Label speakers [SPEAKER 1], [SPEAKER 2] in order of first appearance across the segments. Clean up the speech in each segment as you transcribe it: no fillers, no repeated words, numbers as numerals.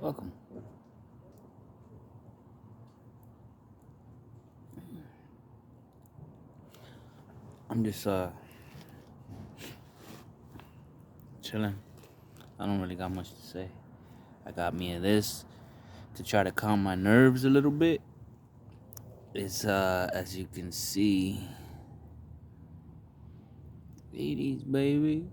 [SPEAKER 1] Welcome. I'm just chilling. I don't really got much to say. I got me a this to try to calm my nerves a little bit. It's as you can see, 80s baby.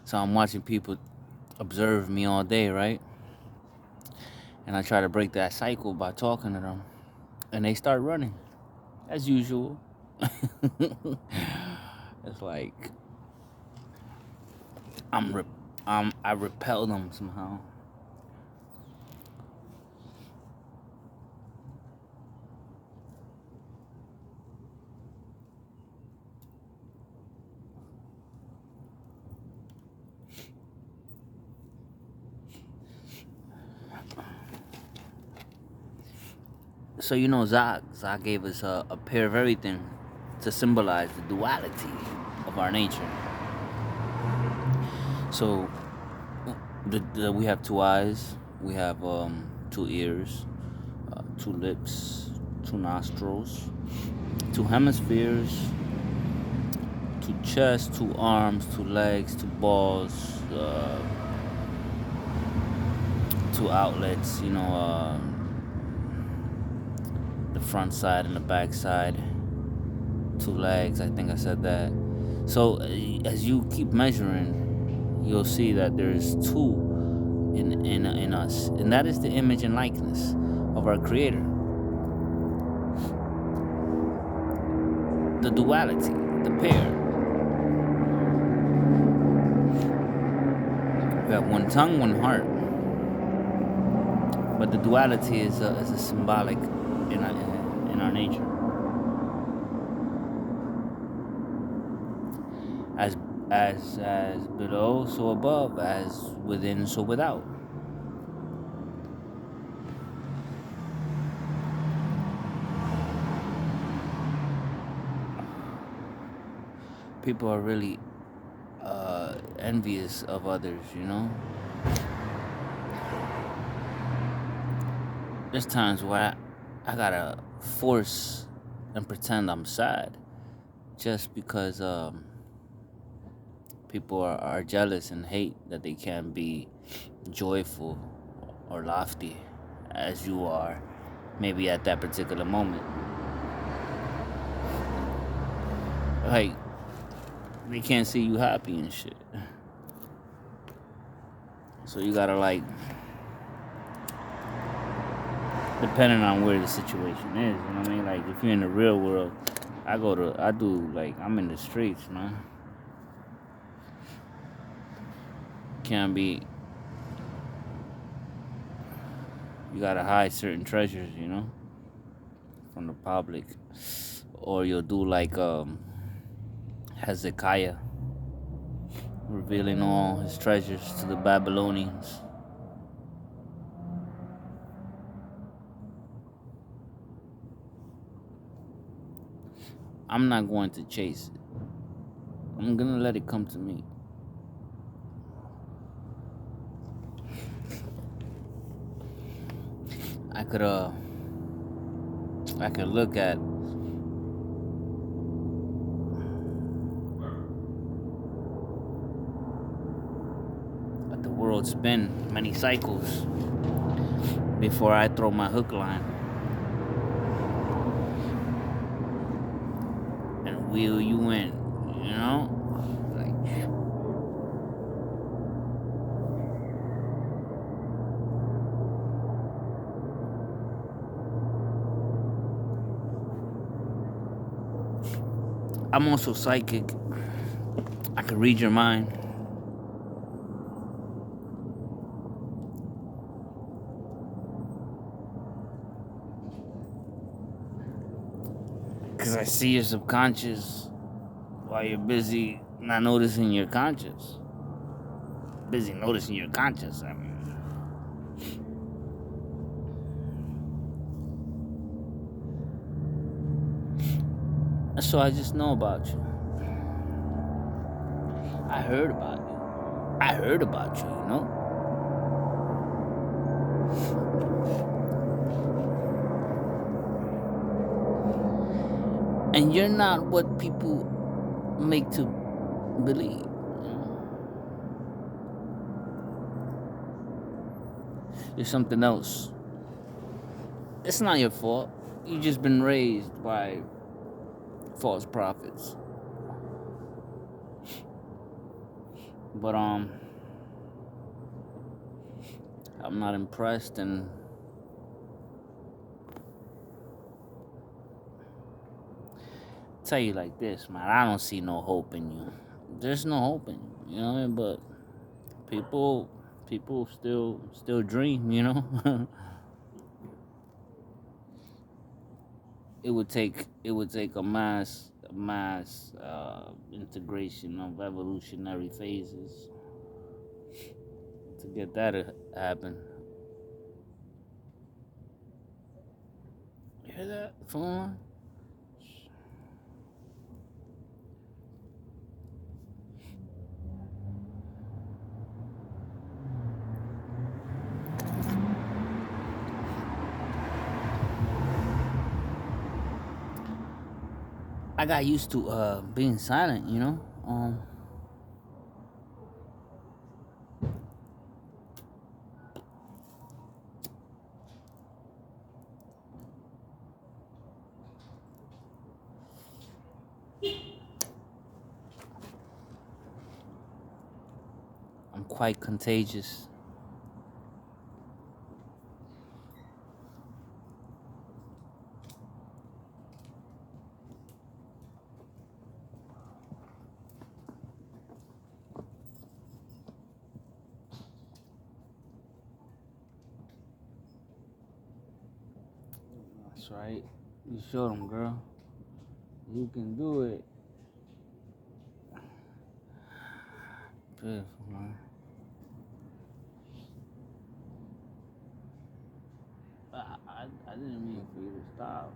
[SPEAKER 1] So I'm watching people observe me all day, right? And I try to break that cycle by talking to them, and they start running, as usual. It's like I repel them somehow. So you know, Zach gave us a pair of everything to symbolize the duality of our nature. So we have two eyes, we have two ears, two lips, two nostrils, two hemispheres, two chests, two arms, two legs, two balls, two outlets. The front side and the back side, two legs. I think I said that. So as you keep measuring, you'll see that there's two in us, and that is the image and likeness of our Creator. The duality, the pair. We have one tongue, one heart, but the duality is a symbolic in our nature. As below, so above; as within, so without. People are really envious of others, There's times where I gotta force and pretend I'm sad just because people are jealous and hate that they can't be joyful or lofty as you are, maybe at that particular moment. Like, they can't see you happy and shit. So you gotta, like, depending on where the situation is, you know what I mean? Like, if you're in the real world, I'm in the streets, man. Can't be, you gotta hide certain treasures, from the public. Or you'll do like Hezekiah, revealing all his treasures to the Babylonians. I'm not going to chase it. I'm gonna let it come to me. I could look at the world spin many cycles before I throw my hook line and wheel you in, Like, I'm also psychic. I can read your mind. Because I see your subconscious while you're busy not noticing your conscious. Busy noticing your conscious, I mean. so I just know about you. I heard about you. I heard about you, you know? And you're not what people make to believe. You're something else. It's not your fault. You just been raised by false prophets. But I'm not impressed, and tell you like this, man. I don't see no hope in you. There's no hope in you, you know what I mean? But people still dream, you know. It would take a mass integration of evolutionary phases to get that to happen. You hear that phone? I got used to being silent, you know. I'm quite contagious. That's right. You showed them, girl. You can do it. Beautiful, man. I didn't mean for you to stop.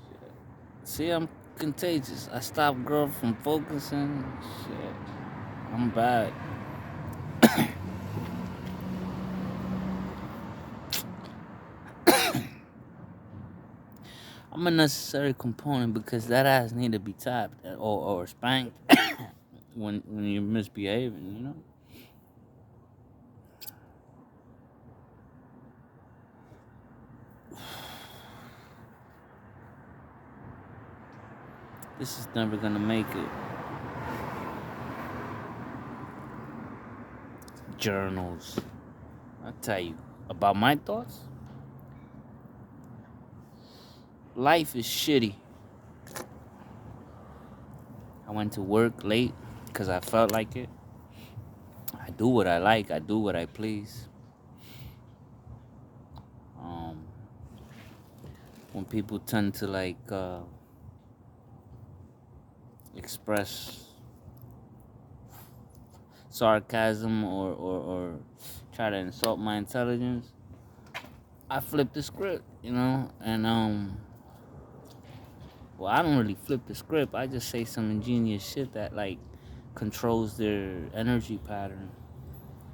[SPEAKER 1] Shit. See, I'm contagious. I stopped girl from focusing. Shit. I'm bad. I'm a necessary component because that ass need to be tapped or spanked when you're misbehaving, you know? This is never gonna make it. Journals. I'll tell you about my thoughts. Life is shitty. I went to work late because I felt like it. I do what I like, I do what I please. Um, when people tend to express sarcasm or try to insult my intelligence, I flip the script, you know, and well, I don't really flip the script. I just say some ingenious shit that like controls their energy pattern,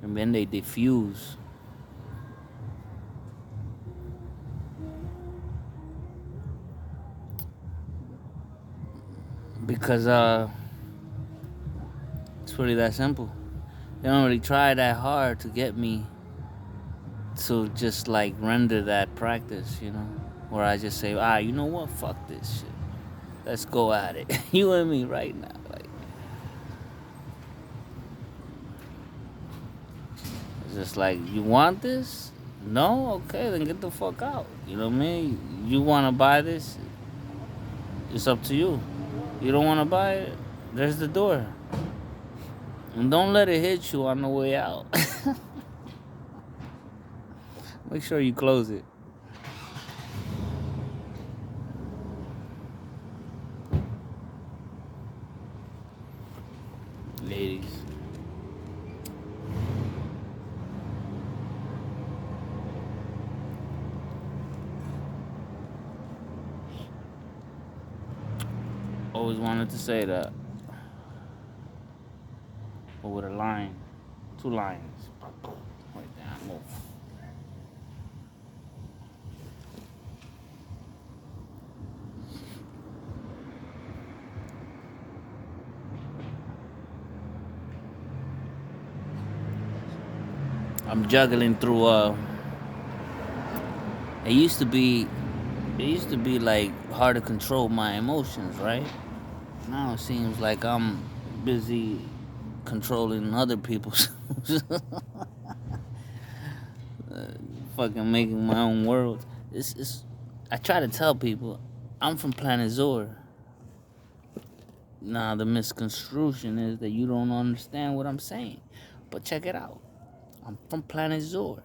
[SPEAKER 1] and then they diffuse. Because it's really that simple. They don't really try that hard to get me to just like render that practice, you know, where I just say, you know what, fuck this shit. Let's go at it. You and me right now. Like, it's just like, you want this? No? Okay, then get the fuck out. You know what I mean? You want to buy this? It's up to you. You don't want to buy it? There's the door. And don't let it hit you on the way out. Make sure you close it. Ladies. always wanted to say that, but with a lion, two lions. Right there, move. I'm juggling through. It used to be, like hard to control my emotions, right? Now it seems like I'm busy controlling other people's, fucking making my own world. It's. I try to tell people, I'm from Planet Zor. Now the misconstruction is that you don't understand what I'm saying, but check it out. I'm from Planet Zor.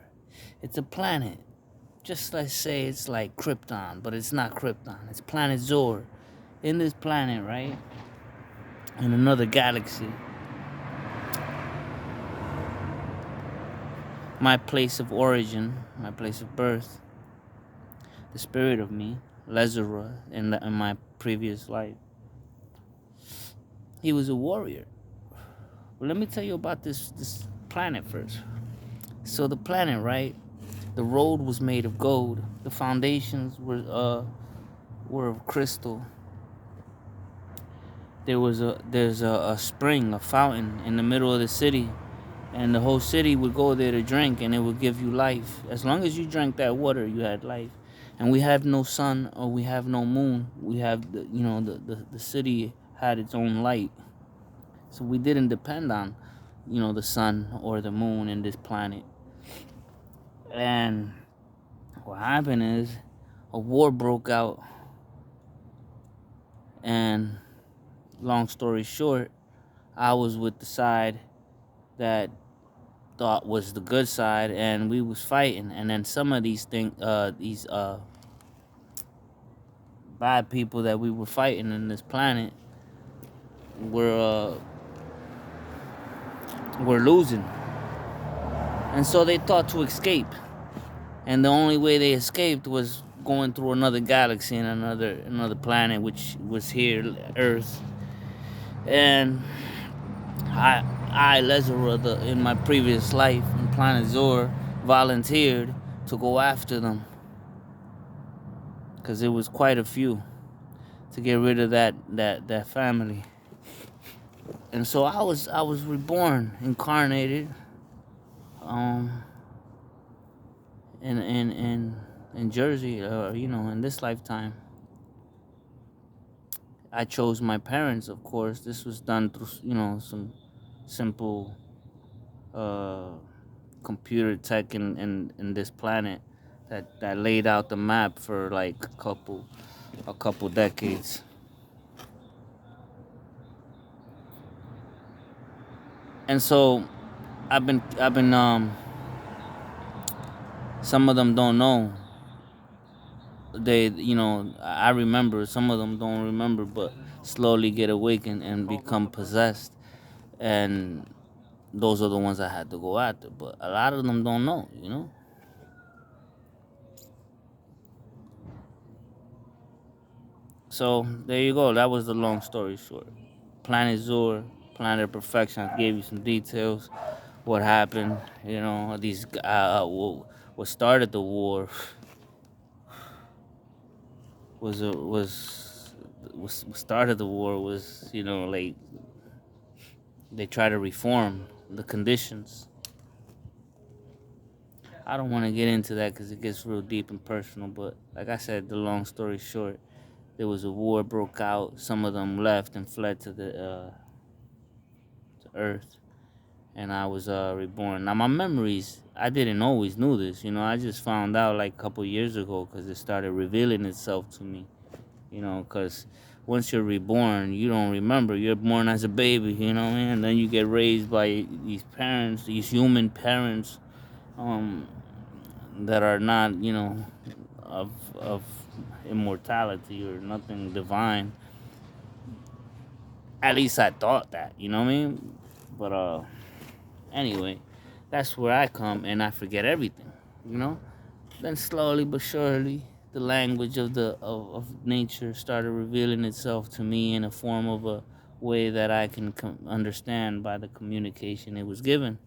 [SPEAKER 1] It's a planet. Just let's say it's like Krypton, but it's not Krypton. It's Planet Zor. In this planet, right? In another galaxy. My place of origin, my place of birth, the spirit of me, Lezura, in my previous life. He was a warrior. Well, let me tell you about this planet first. So the planet, right? The road was made of gold. The foundations were of crystal. There's a spring, a fountain in the middle of the city, and the whole city would go there to drink, and it would give you life. As long as you drank that water, you had life. And we have no sun or we have no moon. We have the city had its own light, so we didn't depend on the sun or the moon in this planet. And what happened is a war broke out, and long story short, I was with the side that thought was the good side, and we was fighting. And then some of these bad people that we were fighting in this planet were losing, and so they thought to escape. And the only way they escaped was going through another galaxy and another planet, which was here, Earth. And I Lezura, in my previous life in Planet Zor, volunteered to go after them, because it was quite a few, to get rid of that family. And so I was reborn, incarnated, in Jersey, in this lifetime. I chose my parents, of course. This was done through, some simple computer tech in this planet that laid out the map for like a couple decades. And so I've been some of them don't know. I remember. Some of them don't remember, but slowly get awakened and become possessed. And those are the ones I had to go after. But a lot of them don't know. So there you go. That was the long story short. Planet Zor, Planet of Perfection. I gave you some details. What happened? These what started the war was started the war was like they try to reform the conditions. I don't want to get into that because it gets real deep and personal, but like I said, the long story short, there was a war broke out. Some of them left and fled to to Earth, and I was reborn. Now my memories, I didn't always knew this. I just found out like a couple years ago because it started revealing itself to me. Because once you're reborn, you don't remember. You're born as a baby, and then you get raised by these parents, these human parents, that are not, of immortality or nothing divine. At least I thought that, you know what I mean? But anyway, that's where I come and I forget everything. Then slowly but surely, the language of nature started revealing itself to me in a form of a way that I can understand by the communication it was given,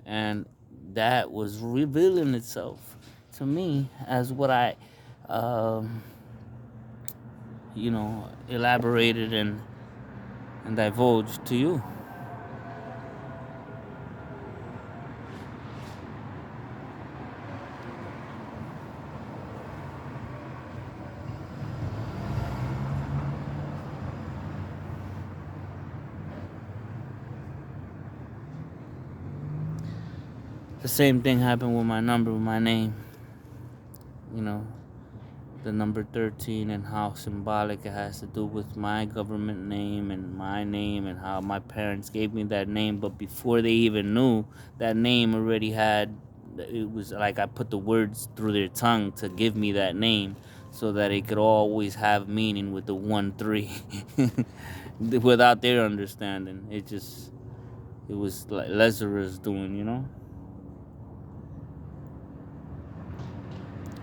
[SPEAKER 1] and that was revealing itself to me as what I, um, elaborated and divulged to you. The same thing happened with my number, with my name. You know, the number 13 and how symbolic it has to do with my government name and my name and how my parents gave me that name. But before they even knew, that name already had, it was like I put the words through their tongue to give me that name so that it could always have meaning with the 1-3 without their understanding. It was like Lazarus doing.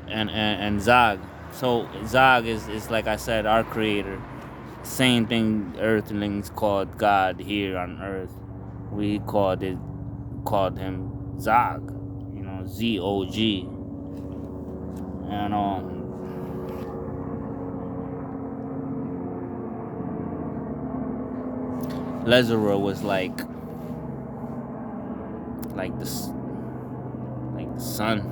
[SPEAKER 1] And Zog. So Zog is like I said, our creator. Same thing Earthlings called God here on Earth. We called him Zog. Zog. And Lazarus was like the sun.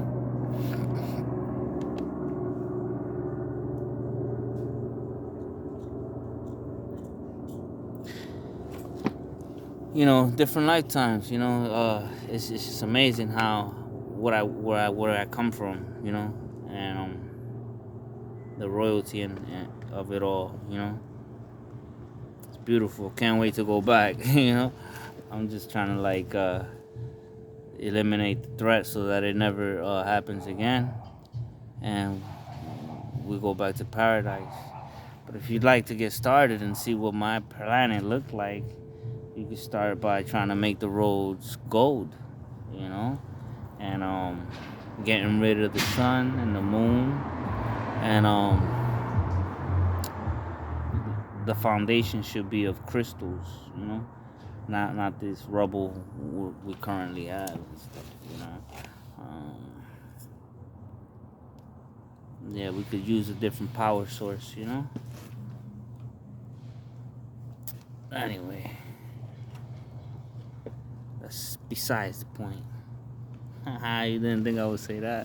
[SPEAKER 1] Different lifetimes. It's just amazing how where I come from. And the royalty and of it all. It's beautiful. Can't wait to go back. I'm just trying to eliminate the threat so that it never happens again, and we go back to paradise. But if you'd like to get started and see what my planet looked like, you can start by trying to make the roads gold, and getting rid of the sun and the moon, and the foundation should be of crystals, not this rubble we currently have and stuff. Yeah, we could use a different power source. Anyway, that's besides the point. You didn't think I would say that?